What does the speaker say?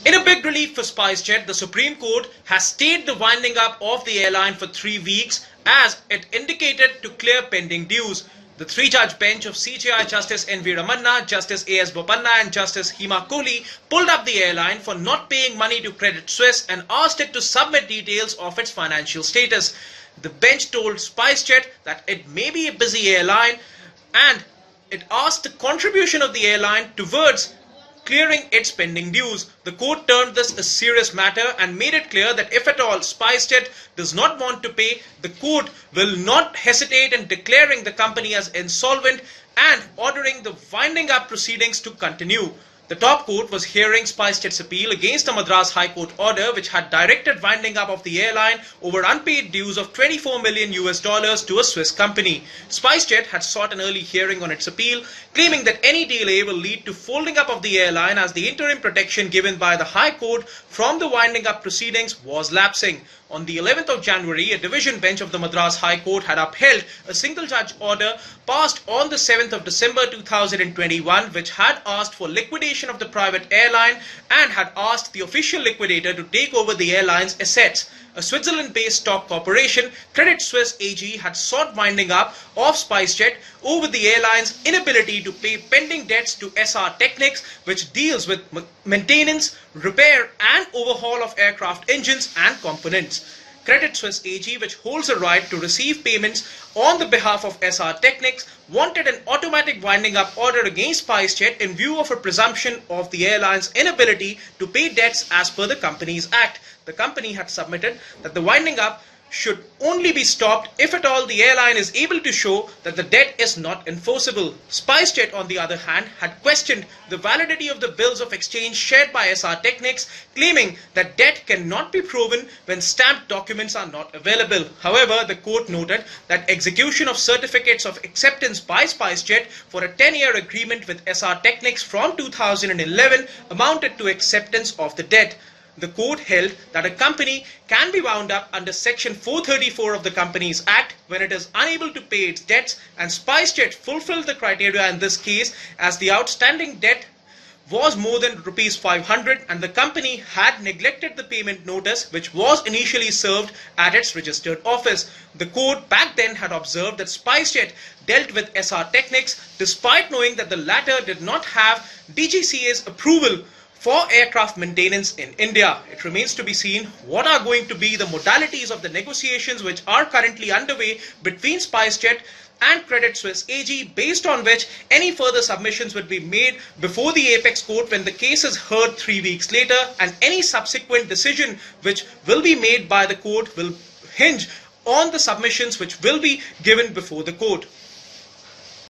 In a big relief for SpiceJet, the Supreme Court has stayed the winding up of the airline for 3 weeks as it indicated to clear pending dues. The three-judge bench of CJI Justice NV Ramana, Justice A.S. Bopanna and Justice Hima Kohli pulled up the airline for not paying money to Credit Suisse and asked it to submit details of its financial status. The bench told SpiceJet that it may be a busy airline and it asked the contribution of the airline towards clearing its pending dues. The court termed this a serious matter and made it clear that if at all SpiceJet does not want to pay, the court will not hesitate in declaring the company as insolvent and ordering the winding up proceedings to continue. The top court was hearing SpiceJet's appeal against the Madras High Court order which had directed winding up of the airline over unpaid dues of $24 million to a Swiss company. SpiceJet had sought an early hearing on its appeal, claiming that any delay will lead to folding up of the airline as the interim protection given by the High Court from the winding up proceedings was lapsing. On the 11th of January, a division bench of the Madras High Court had upheld a single-judge order passed on the 7th of December 2021 which had asked for liquidation of the private airline and had asked the official liquidator to take over the airline's assets. A Switzerland-based stock corporation, Credit Suisse AG, had sought winding up of SpiceJet over the airline's inability to pay pending debts to SR Technics, which deals with maintenance, repair and overhaul of aircraft engines and components. Credit Suisse AG, which holds a right to receive payments on the behalf of SR Technics, wanted an automatic winding up order against SpiceJet in view of a presumption of the airline's inability to pay debts as per the Companies Act. The company had submitted that the winding up should only be stopped if at all the airline is able to show that the debt is not enforceable. SpiceJet, on the other hand, had questioned the validity of the bills of exchange shared by SR Technics, claiming that debt cannot be proven when stamped documents are not available. However, the court noted that execution of certificates of acceptance by SpiceJet for a 10-year agreement with SR Technics from 2011 amounted to acceptance of the debt. The court held that a company can be wound up under Section 434 of the Companies Act when it is unable to pay its debts, and SpiceJet fulfilled the criteria in this case as the outstanding debt was more than rupees 500 and the company had neglected the payment notice which was initially served at its registered office. The court back then had observed that SpiceJet dealt with SR Technics despite knowing that the latter did not have DGCA's approval for aircraft maintenance in India. It remains to be seen what are going to be the modalities of the negotiations which are currently underway between SpiceJet and Credit Suisse AG, based on which any further submissions would be made before the apex court when the case is heard 3 weeks later, and any subsequent decision which will be made by the court will hinge on the submissions which will be given before the court.